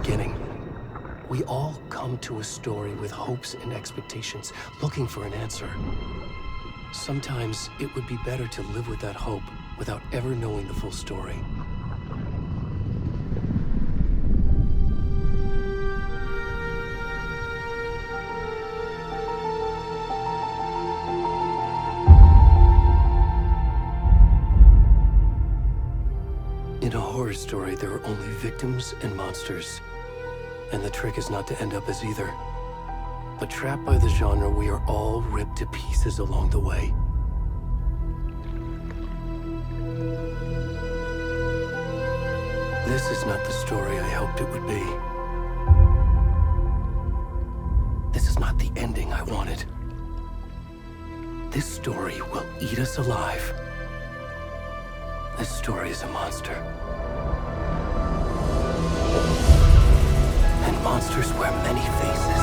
beginning. We all come to a story with hopes and expectations, looking for an answer. Sometimes it would be better to live with that hope without ever knowing the full story. In a horror story, there are only victims and monsters. And the trick is not to end up as either. But trapped by the genre, we are all ripped to pieces along the way. This is not the story I hoped it would be. This is not the ending I wanted. This story will eat us alive. This story is a monster. And monsters wear many faces.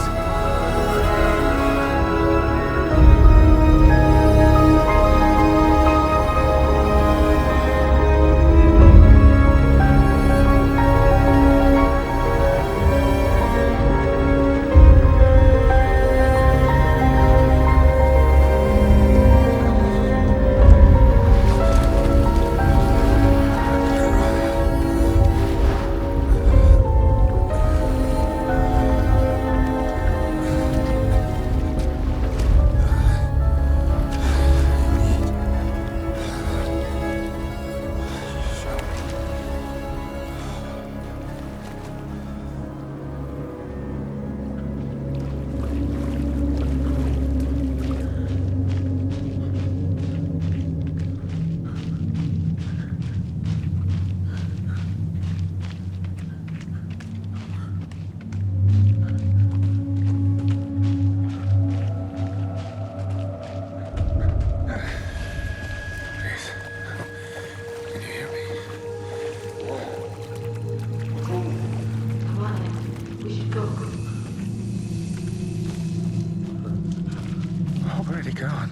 Already gone.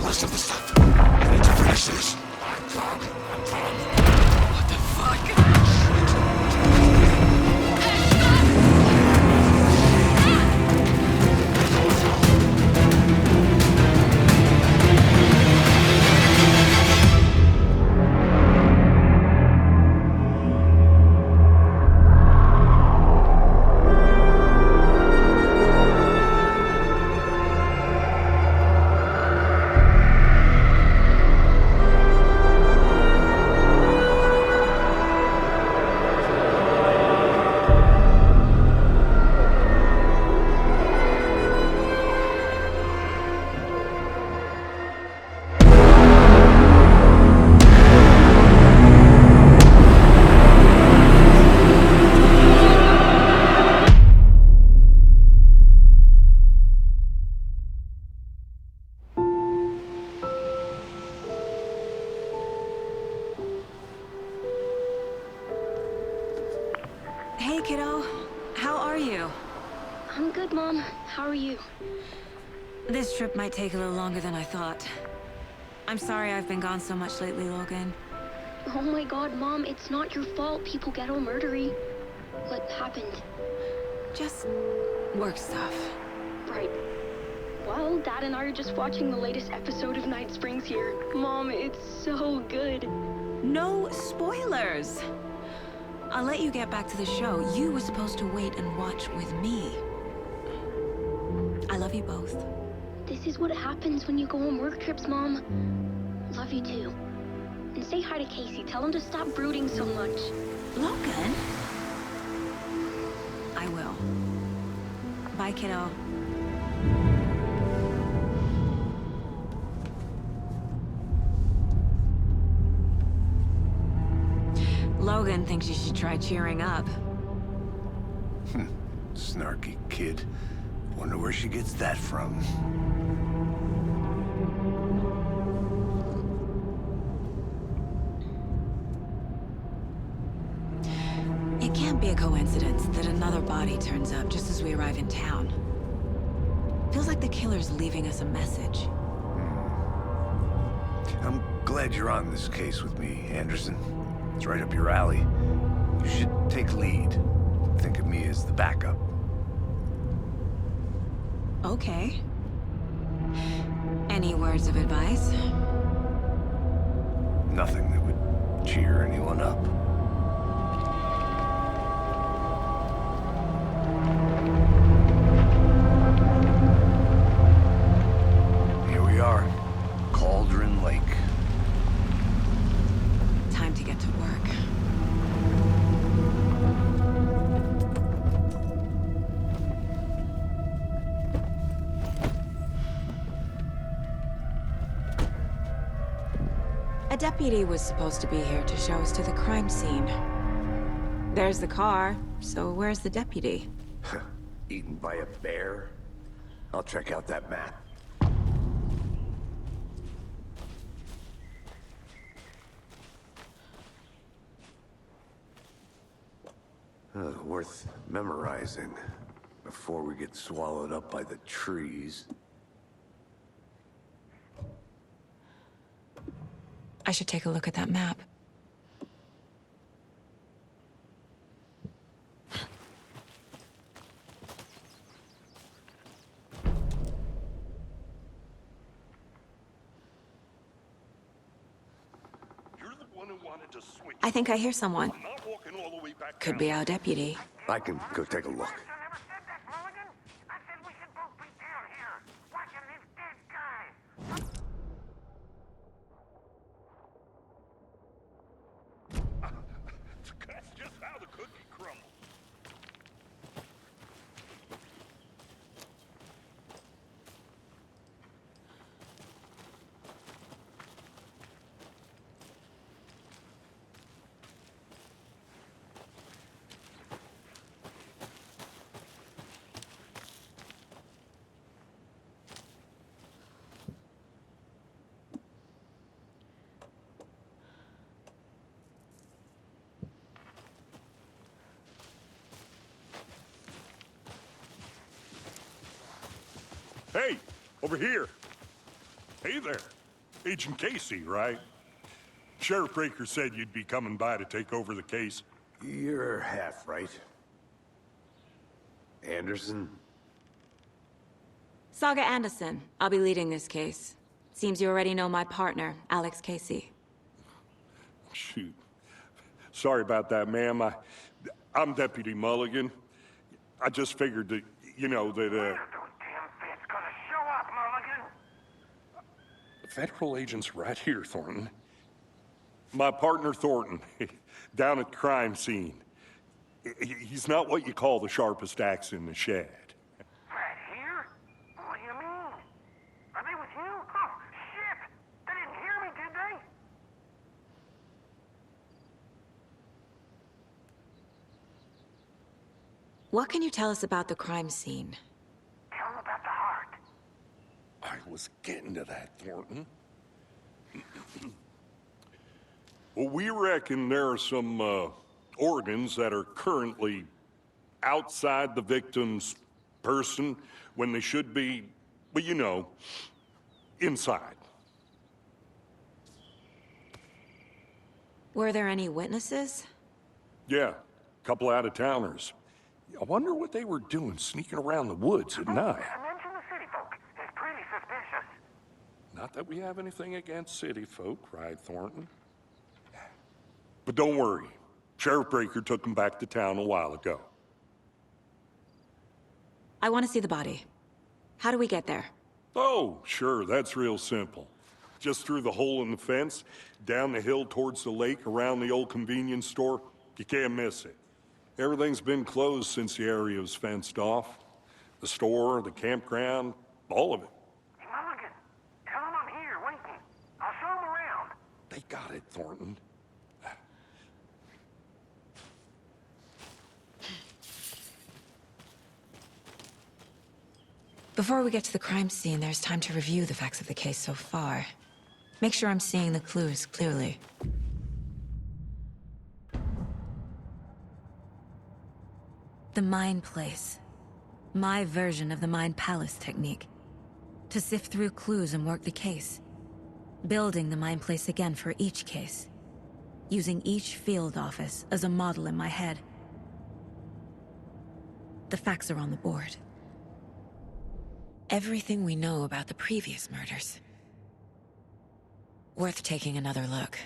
less of the stuff. I need to finish this. What the fuck? Hey, kiddo. How are you? I'm good, Mom. How are you? This trip might take a little longer than I thought. I'm sorry I've been gone so much lately, Logan. Oh my god, Mom, it's not your fault people get all murdery. What happened? Just work stuff. Right. Well, Dad and I are just watching the latest episode of Night Springs here. Mom, it's so good. No spoilers! I'll let you get back to the show. You were supposed to wait and watch with me. I love you both. This is what happens when you go on work trips, Mom. Love you too. And say hi to Casey. Tell him to stop brooding so much. Logan? I will. Bye, kiddo. Logan thinks you should try cheering up. Snarky kid. Wonder where she gets that from. It can't be a coincidence that another body turns up just as we arrive in town. Feels like the killer's leaving us a message. I'm glad you're on this case with me, Anderson. It's right up your alley. You should take lead. Think of me as the backup. Okay. Any words of advice? Nothing that would cheer anyone up. Here we are. Cauldron Lake. Time to get to work. A deputy was supposed to be here to show us to the crime scene. There's the car, so where's the deputy? Eaten by a bear? I'll check out that map. Worth memorizing before we get swallowed up by the trees. I should take a look at that map. You're the one who wanted to switch. I think I hear someone. I'm not walking all the way back Could down. be our deputy. I can go take a look. I never said that, Mulligan. I said we should both be down here, watching this dead guy. That's just how the cookie crumbles. Hey, over here. Hey there. Agent Casey, right? Sheriff Breaker said you'd be coming by to take over the case. You're half right. Anderson? Saga Anderson. I'll be leading this case. Seems you already know my partner, Alex Casey. Shoot. Sorry about that, ma'am. I'm Deputy Mulligan. I just figured that, you know, that, Those damn feds gonna show up, Mulligan. federal agent's right here, Thornton. My partner, Thornton, down at the crime scene. He's not what you call the sharpest axe in the shed. Right here? What do you mean? Are they with you? Oh, shit! They didn't hear me, did they? What can you tell us about the crime scene? Tell them about the heart. I was getting to that, Thornton. Well, we reckon there are some organs that are currently outside the victim's person when they should be, well, you know, inside. Were there any witnesses? Yeah, a couple out-of-towners. I wonder what they were doing sneaking around the woods at night. Mention the city folk. It's pretty suspicious. Not that we have anything against city folk, cried Thornton. But don't worry. Sheriff Breaker took them back to town a while ago. I want to see the body. How do we get there? Oh, sure, that's real simple. Just through the hole in the fence, down the hill towards the lake, around the old convenience store. You can't miss it. Everything's been closed since the area was fenced off. The store, the campground, all of it. Hey, Mulligan, tell them I'm here waiting. I'll show them around. They got it, Thornton. Before we get to the crime scene, there's time to review the facts of the case so far. Make sure I'm seeing the clues clearly. The Mind Place. My version of the Mind Palace technique. To sift through clues and work the case. Building the Mind Place again for each case. Using each field office as a model in my head. The facts are on the board. Everything we know about the previous murders. Worth taking another look.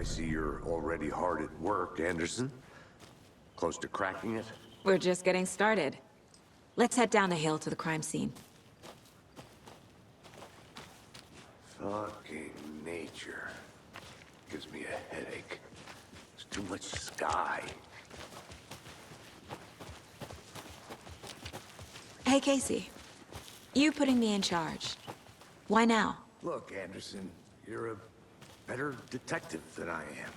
I see you're already hard at work, Anderson. Close to cracking it? We're just getting started. Let's head down the hill to the crime scene. Fucking nature. Gives me a headache. There's too much sky. Hey, Casey. You putting me in charge. Why now? Look, Anderson, you're a better detective than I am.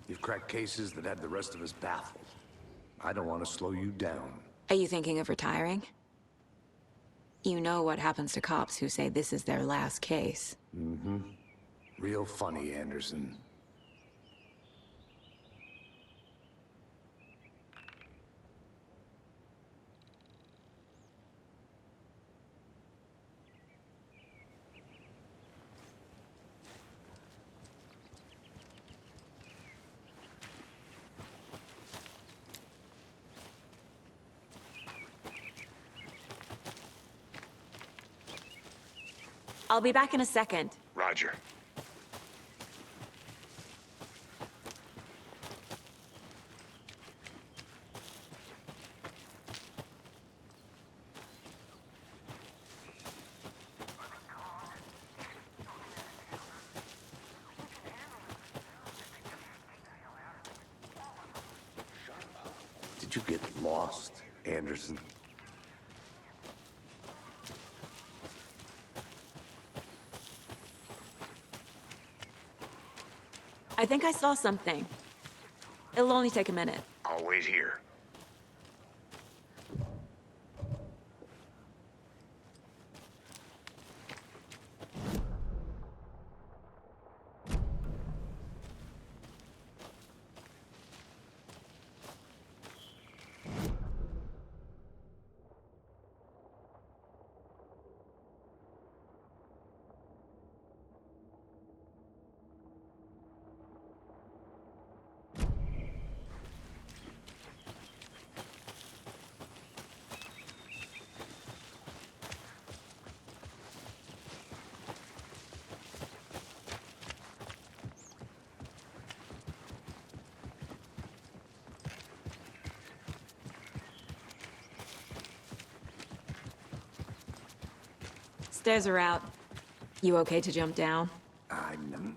You've cracked cases that had the rest of us baffled. I don't want to slow you down. Are you thinking of retiring? You know what happens to cops who say this is their last case. Real funny, Anderson. I'll be back in a second. Roger. Did you get lost, Anderson? I think I saw something. It'll only take a minute. I'll wait here. Stairs are out. You okay to jump down? I'm...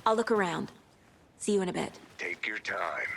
I'll look around. See you in a bit. Take your time.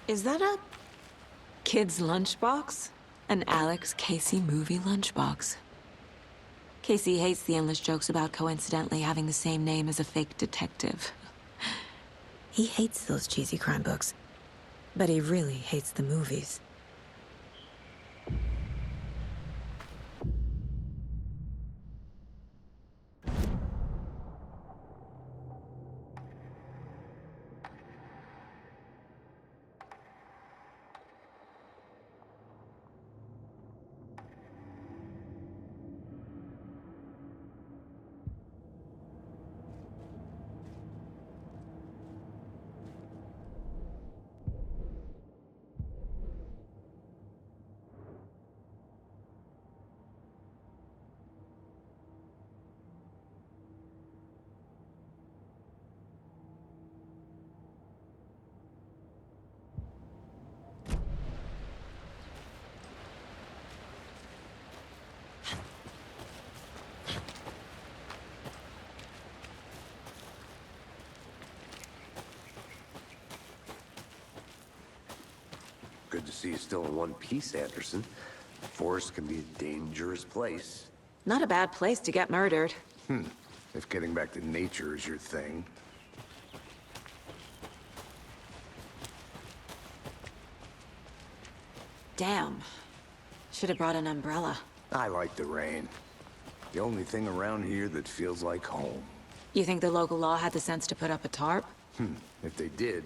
Is that a kid's lunchbox? An Alex Casey movie lunchbox. Casey hates the endless jokes about coincidentally having the same name as a fake detective. He hates those cheesy crime books, but he really hates the movies. see you still in one piece, Anderson. The forest can be a dangerous place. Not a bad place to get murdered. If getting back to nature is your thing. Damn. Should have brought an umbrella. I like the rain. The only thing around here that feels like home. You think the local law had the sense to put up a tarp? If they did,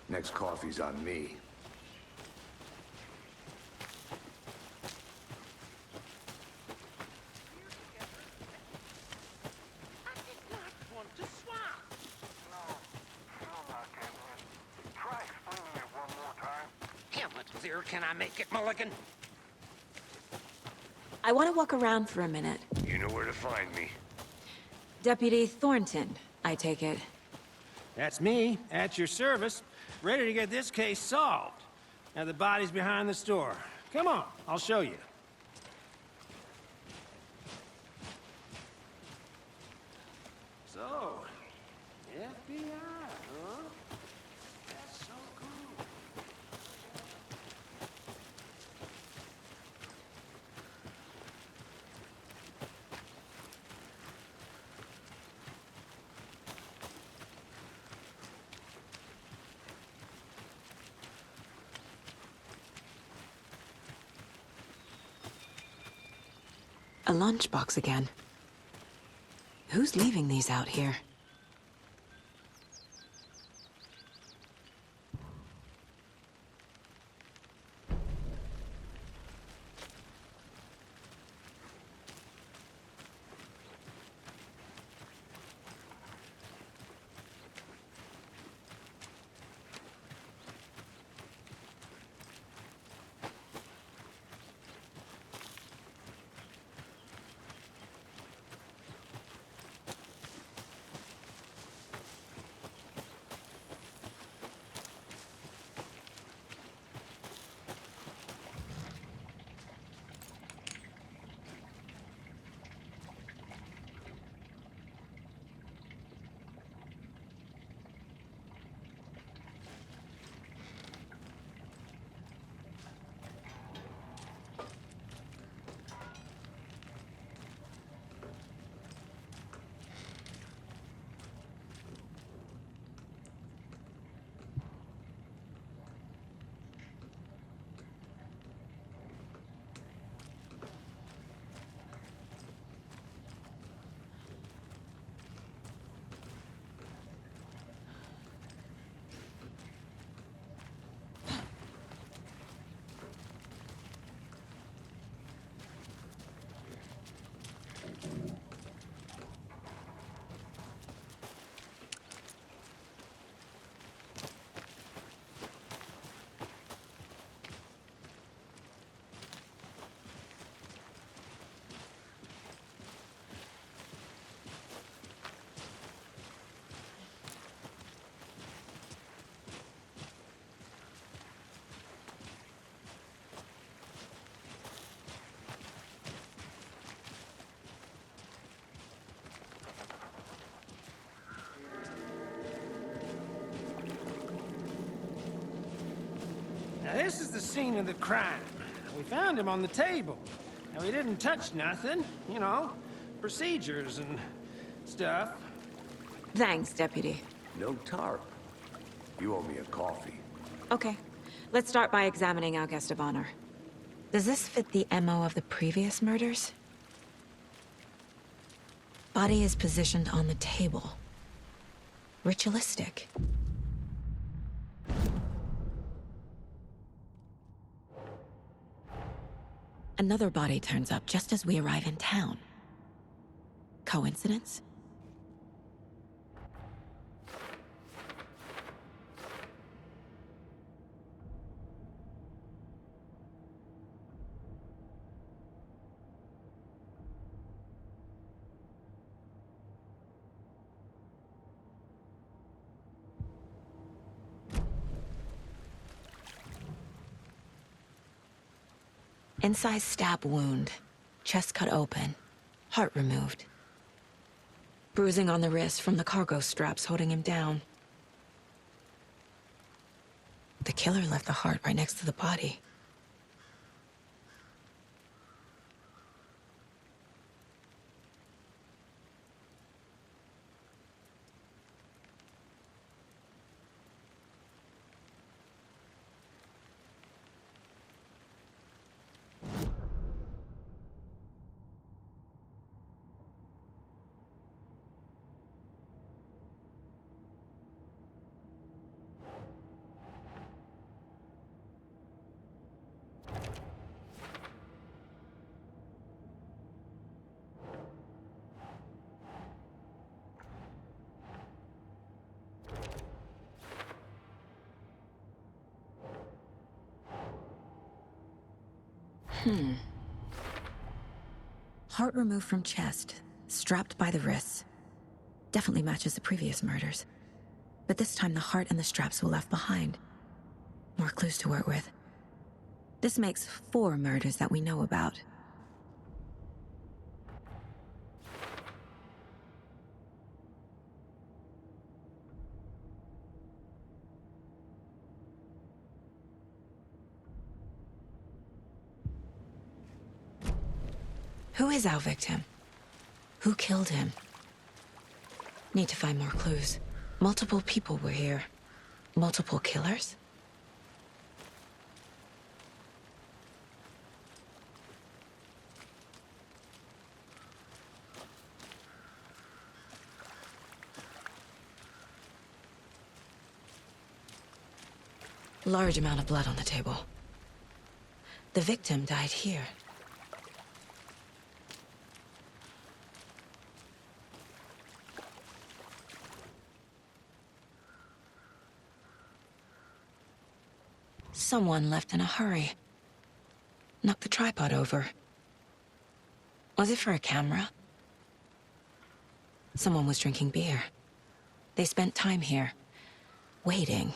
next coffee's on me. I did not want to swap. No, still not getting it. Try explaining it one more time. How much clearer can I make it, Mulligan? I want to walk around for a minute. You know where to find me. Deputy Thornton, I take it. That's me, at your service, ready to get this case solved. Now the body's behind the store. Come on, I'll show you. So, FBI, huh? That's so cool. A lunchbox again. Who's leaving these out here? Now this is the scene of the crime. We found him on the table. Now he didn't touch nothing, you know, procedures and stuff. Thanks, Deputy. No tarp. You owe me a coffee. Okay. Let's start by examining our guest of honor. Does this fit the MO of the previous murders? Body is positioned on the table. Ritualistic. Another body turns up just as we arrive in town. Coincidence? Incised stab wound, chest cut open, heart removed. Bruising on the wrist from the cargo straps holding him down. The killer left the heart right next to the body. Heart removed from chest, strapped by the wrists. Definitely matches the previous murders. But this time the heart and the straps were left behind. More clues to work with. This makes 4 murders that we know about. Who is our victim? Who killed him? Need to find more clues. Multiple people were here. Multiple killers? Large amount of blood on the table. The victim died here. Someone left in a hurry. Knocked the tripod over. Was it for a camera? Someone was drinking beer. They spent time here, waiting.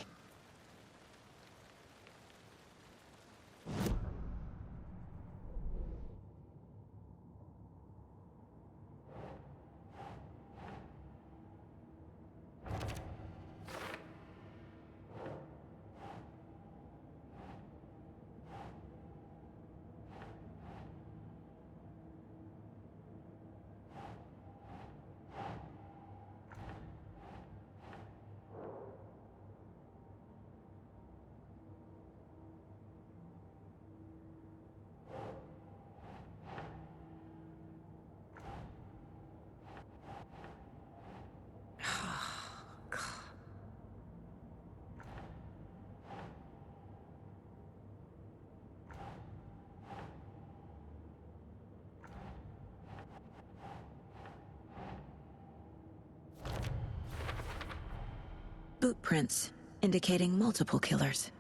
Boot prints, indicating multiple killers.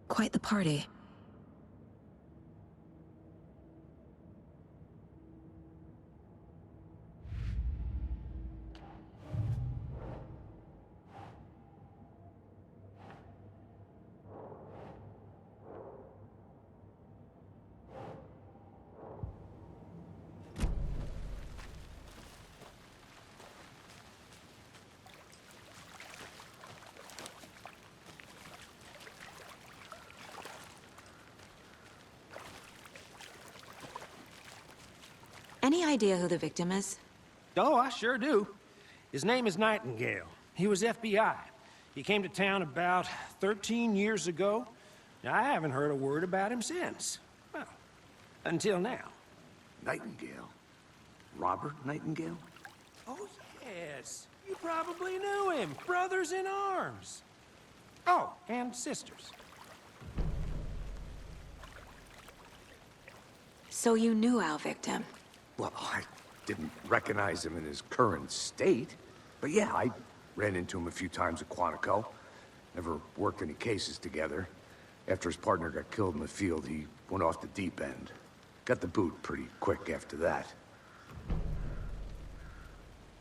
Quite the party. Any idea who the victim is? Oh, I sure do. His name is Nightingale. He was FBI. He came to town about 13 years ago. Now, I haven't heard a word about him since. Well, until now. Nightingale? Robert Nightingale? Oh, yes. You probably knew him. Brothers in arms. Oh, and sisters. So you knew our victim? Well, I didn't recognize him in his current state. But yeah, I ran into him a few times at Quantico. Never worked any cases together. After his partner got killed in the field, he went off the deep end. Got the boot pretty quick after that.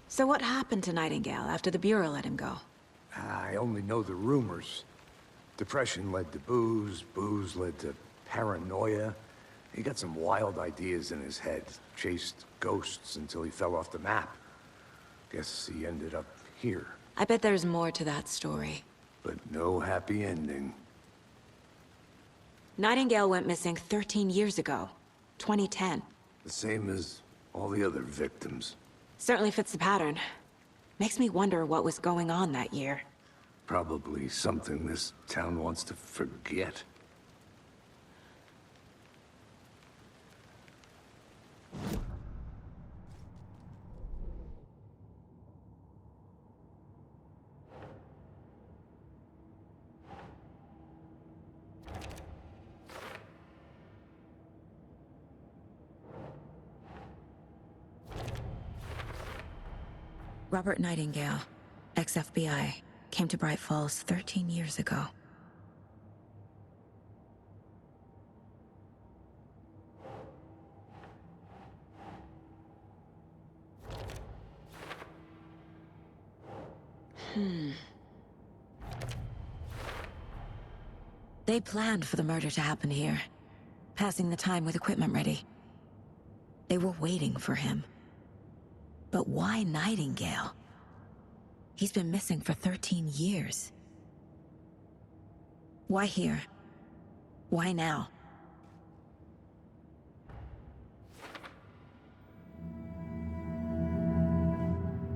So what happened to Nightingale after the Bureau let him go? I only know the rumors. Depression led to booze, booze led to paranoia. He got some wild ideas in his head, chased ghosts until he fell off the map. Guess he ended up here. I bet there's more to that story. but no happy ending. Nightingale went missing 13 years ago. 2010. The same as all the other victims. Certainly fits the pattern. Makes me wonder what was going on that year. Probably something this town wants to forget. Robert Nightingale, ex-FBI, came to Bright Falls 13 years ago. They planned for the murder to happen here, passing the time with equipment ready. They were waiting for him. But why Nightingale? He's been missing for 13 years. Why here? Why now?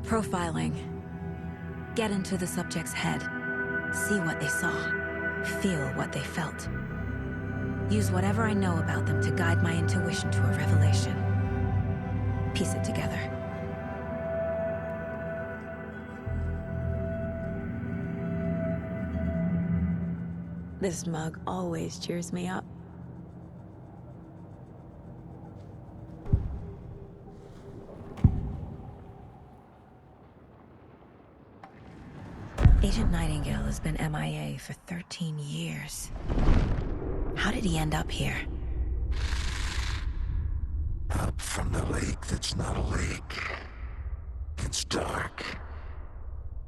Profiling. Get into the subject's head. See what they saw. Feel what they felt. Use whatever I know about them to guide my intuition to a revelation. Piece it together. This mug always cheers me up. Agent Nightingale has been MIA for 13 years. How did he end up here? Up from the lake that's not a lake. It's dark.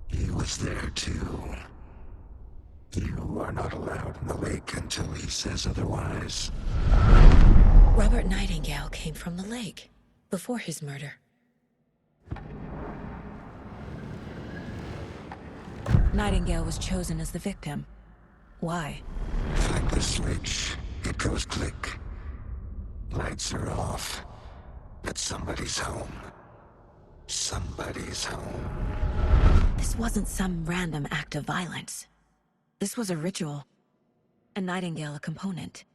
He was there too. You are not allowed in the lake until he says otherwise. Robert Nightingale came from the lake, before his murder. Nightingale was chosen as the victim. Why? Flick the switch, it goes click. Lights are off, but somebody's home. Somebody's home. This wasn't some random act of violence. This was a ritual. And Nightingale a component.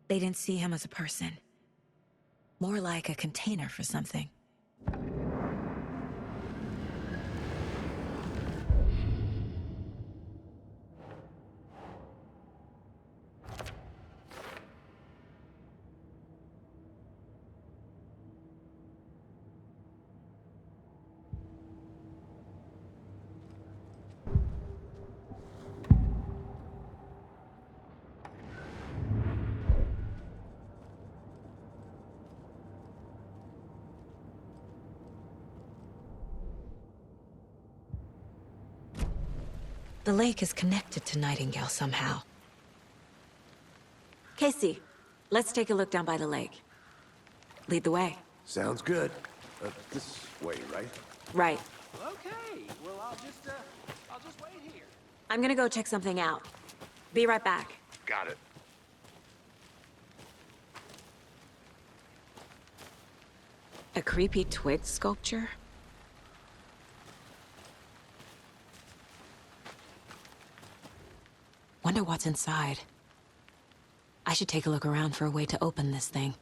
They didn't see him as a person. More like a container for something. The lake is connected to Nightingale somehow. Casey, let's take a look down by the lake. Lead the way. Sounds good. This way, right? Right. Okay, well, I'll just wait here. I'm gonna go check something out. Be right back. Got it. A creepy twig sculpture? Wonder what's inside. I should take a look around for a way to open this thing.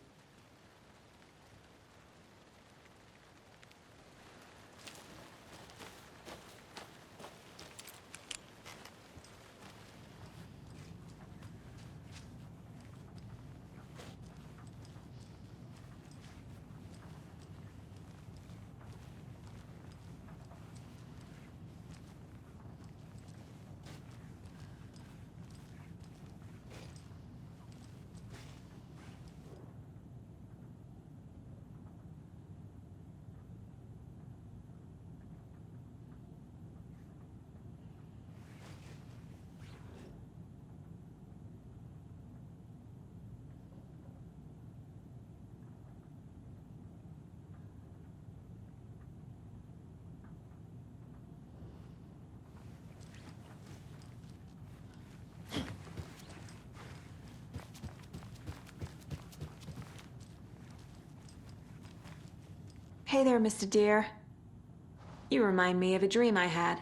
Hey there, Mr. Deer. You remind me of a dream I had.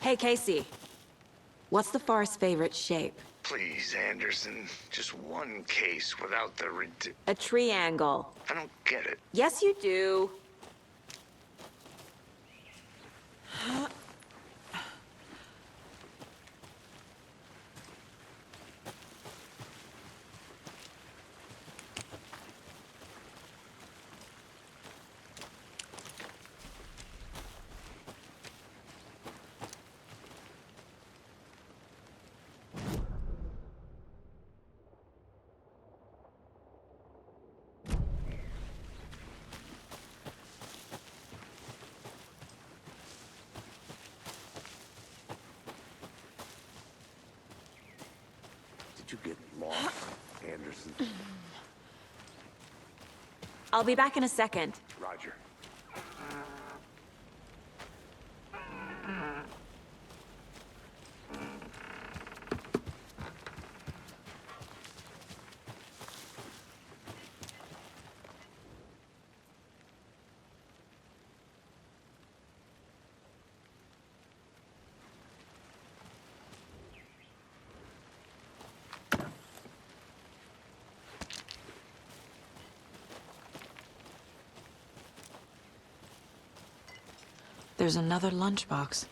Hey, Casey. What's the far's favorite shape? Please, Anderson. Just one case without the A triangle. I don't get it. Yes, you do. Did you get lost, Anderson? I'll be back in a second. Roger. There's another lunchbox.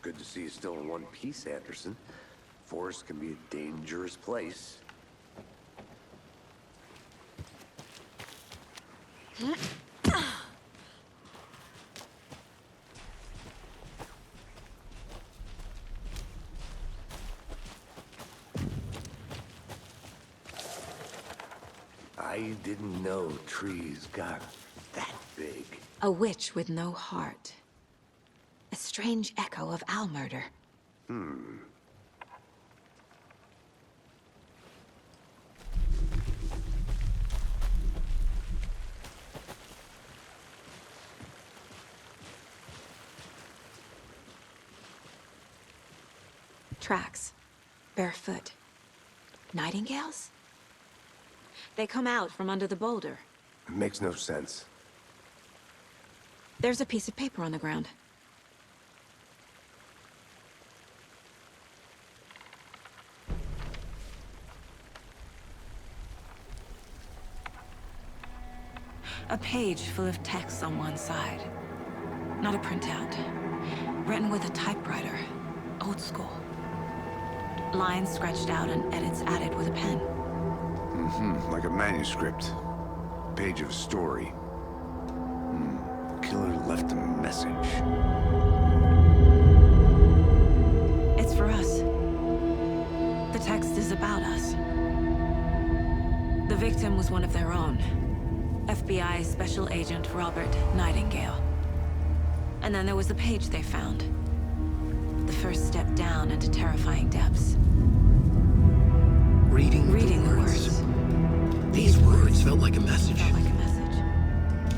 Good to see you still in one piece, Anderson. Forest can be a dangerous place. I didn't know trees got that big. A witch with no heart. A strange echo of owl murder. Tracks. Barefoot. Nightingales? They come out from under the boulder. It makes no sense. There's a piece of paper on the ground. A page full of text on one side. Not a printout. Written with a typewriter. Old school. Lines scratched out and edits added with a pen. Like a manuscript. Page of a story. Killer left a message. It's for us. The text is about us. The victim was one of their own. FBI Special Agent Robert Nightingale. And then there was the page they found. The first step down into terrifying depths. Reading the words. These words felt like a message.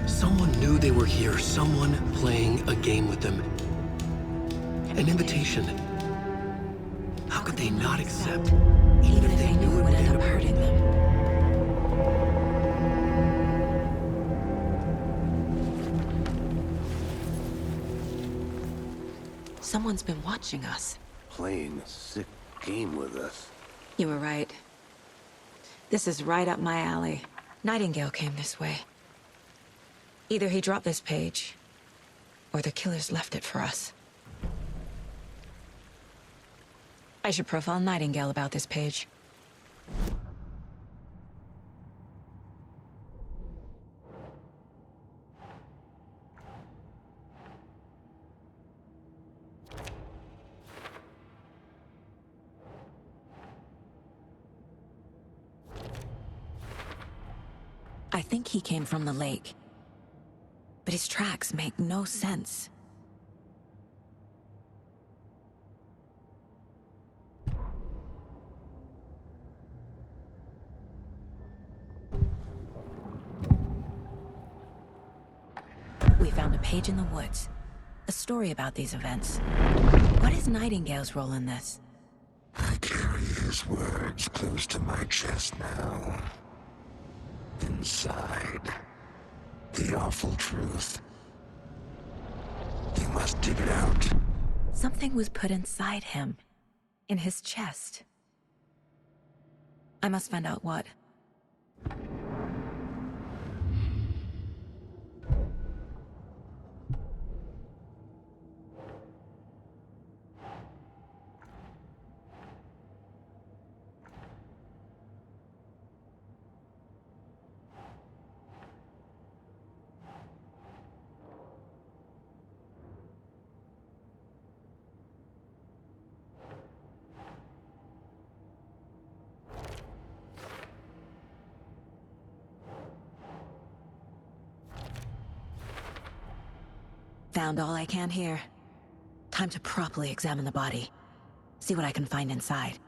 Someone knew they were here, someone playing a game with them. An invitation. How could they not accept, even if they knew it would end up hurting them? Someone's been watching us. Playing a sick game with us. You were right. This is right up my alley. Nightingale came this way. Either he dropped this page, or the killers left it for us. I should profile Nightingale about this page. I think he came from the lake. But his tracks make no sense. We found a page in the woods. A story about these events. What is Nightingale's role in this? I carry his words close to my chest now. Inside, the awful truth. You must dig it out. Something was put inside him. In his chest. I must find out what. Found all I can here. Time to properly examine the body. See what I can find inside.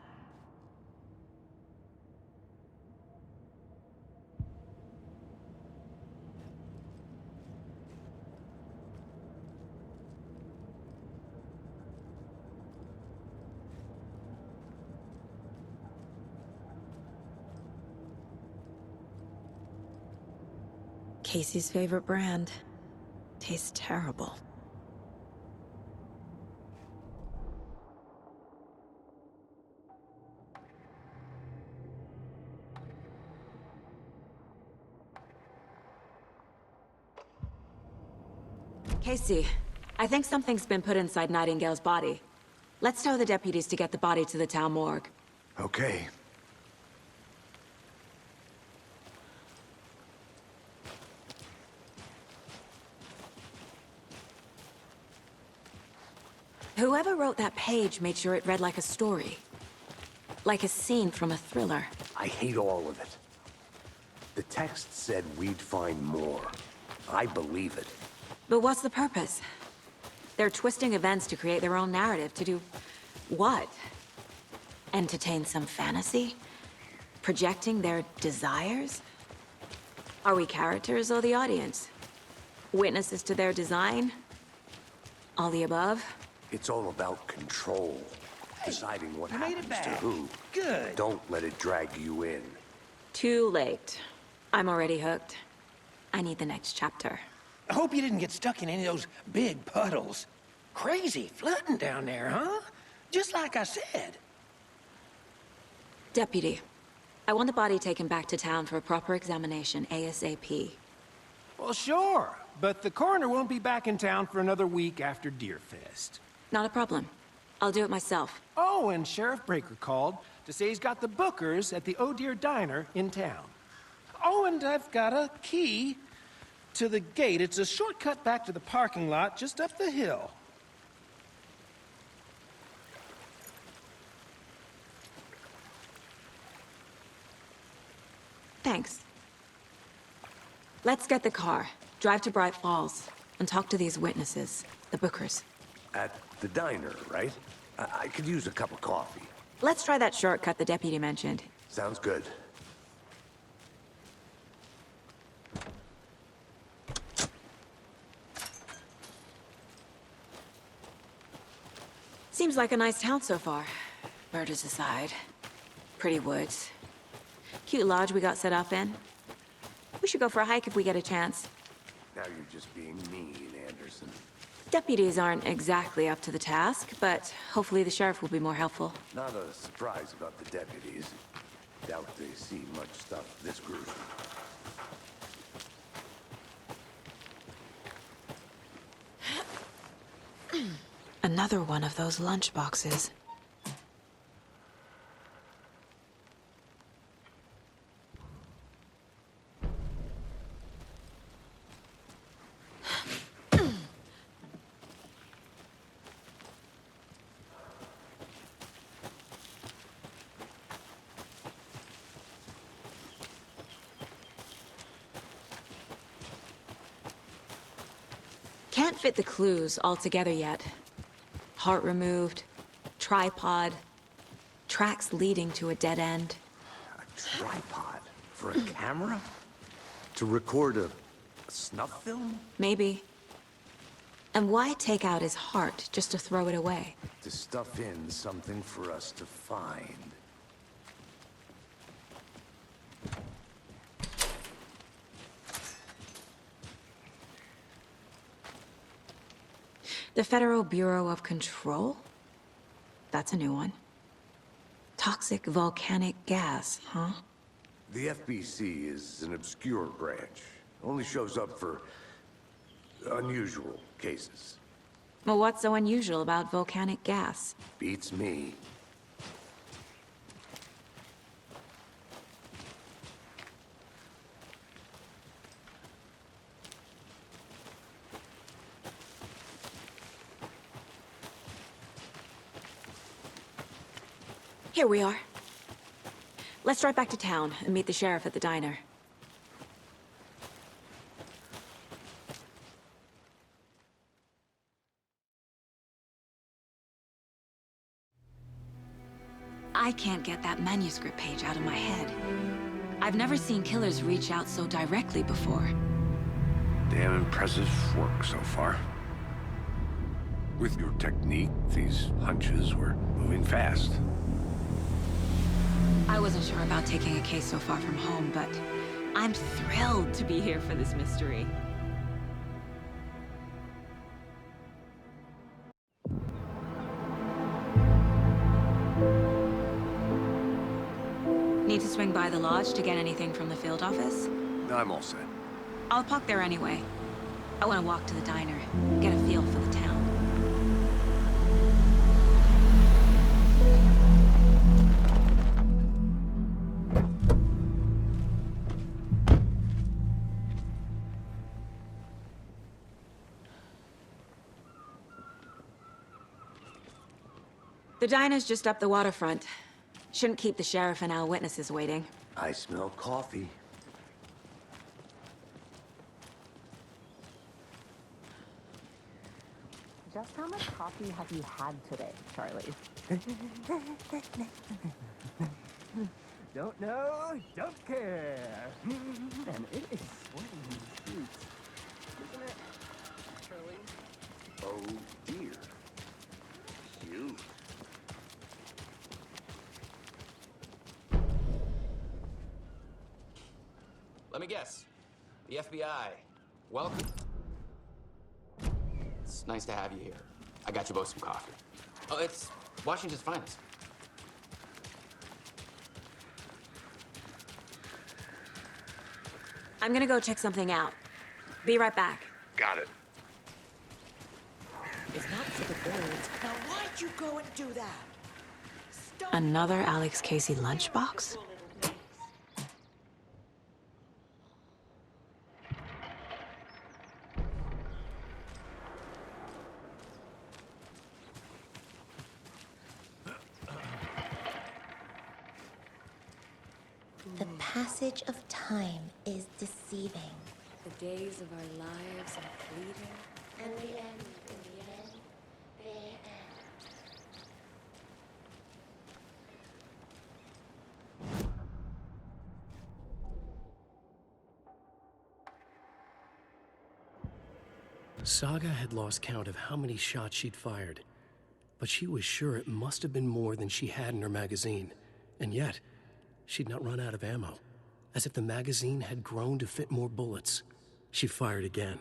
Casey's favorite brand. Tastes terrible. Casey, I think something's been put inside Nightingale's body. Let's tell the deputies to get the body to the town morgue. Okay. Whoever wrote that page made sure it read like a story. Like a scene from a thriller. I hate all of it. The text said we'd find more. I believe it. But what's the purpose? They're twisting events to create their own narrative, to do what? Entertain some fantasy? Projecting their desires? Are we characters or the audience? Witnesses to their design? All the above? It's all about control. Deciding what you made happens it back. to who. Good. Don't let it drag you in. Too late. I'm already hooked. I need the next chapter. I hope you didn't get stuck in any of those big puddles. Crazy flooding down there, huh? Just like I said. Deputy, I want the body taken back to town for a proper examination, ASAP. Well, sure. But the coroner won't be back in town for another week after Deerfest. Not a problem. I'll do it myself. Oh, and Sheriff Breaker called to say he's got the Bookers at the Oh Dear Diner in town. Oh, and I've got a key to the gate. It's a shortcut back to the parking lot just up the hill. Thanks. Let's get the car, drive to Bright Falls, and talk to these witnesses, the Bookers. At the diner, right? I could use a cup of coffee. Let's try that shortcut the deputy mentioned. Sounds good. Seems like a nice town so far. Murders aside. Pretty woods. Cute lodge we got set up in. We should go for a hike if we get a chance. Now you're just being mean, Anderson. Deputies aren't exactly up to the task, but hopefully the sheriff will be more helpful. Not a surprise about the deputies. Doubt they see much stuff this gruesome. Another one of those lunch boxes. Can't fit the clues all together yet. Heart removed, tripod, tracks leading to a dead end. A tripod? For a camera? To record a snuff film? Maybe. And why take out his heart just to throw it away? To stuff in something for us to find. The Federal Bureau of Control? That's a new one. Toxic volcanic gas, huh? The FBC is an obscure branch. Only shows up for unusual cases. Well, what's so unusual about volcanic gas? Beats me. Here we are. Let's drive back to town and meet the sheriff at the diner. I can't get that manuscript page out of my head. I've never seen killers reach out so directly before. Damn impressive work so far. With your technique, these hunches were moving fast. I wasn't sure about taking a case so far from home, but I'm thrilled to be here for this mystery. Need to swing by the lodge to get anything from the field office? No, I'm all set. I'll park there anyway. I want to walk to the diner, get a feel for the town. The diner's just up the waterfront. Shouldn't keep the sheriff and our witnesses waiting. I smell coffee. Just how much coffee have you had today, Charlie? Don't know, don't care. And it is sweating in the streets, isn't it, Charlie? Oh dear. You. Let me guess. The FBI. Welcome. It's nice to have you here. I got you both some coffee. Oh, it's Washington's finest. I'm gonna go check something out. Be right back. Got it. It's not for the birds. Now why'd you go and do that? Stop. Another Alex Casey lunchbox? The passage of time is deceiving. The days of our lives are fleeting. And the end, in the end, they end. Saga had lost count of how many shots she'd fired, but she was sure it must have been more than she had in her magazine. And yet, she'd not run out of ammo. As if the magazine had grown to fit more bullets. She fired again.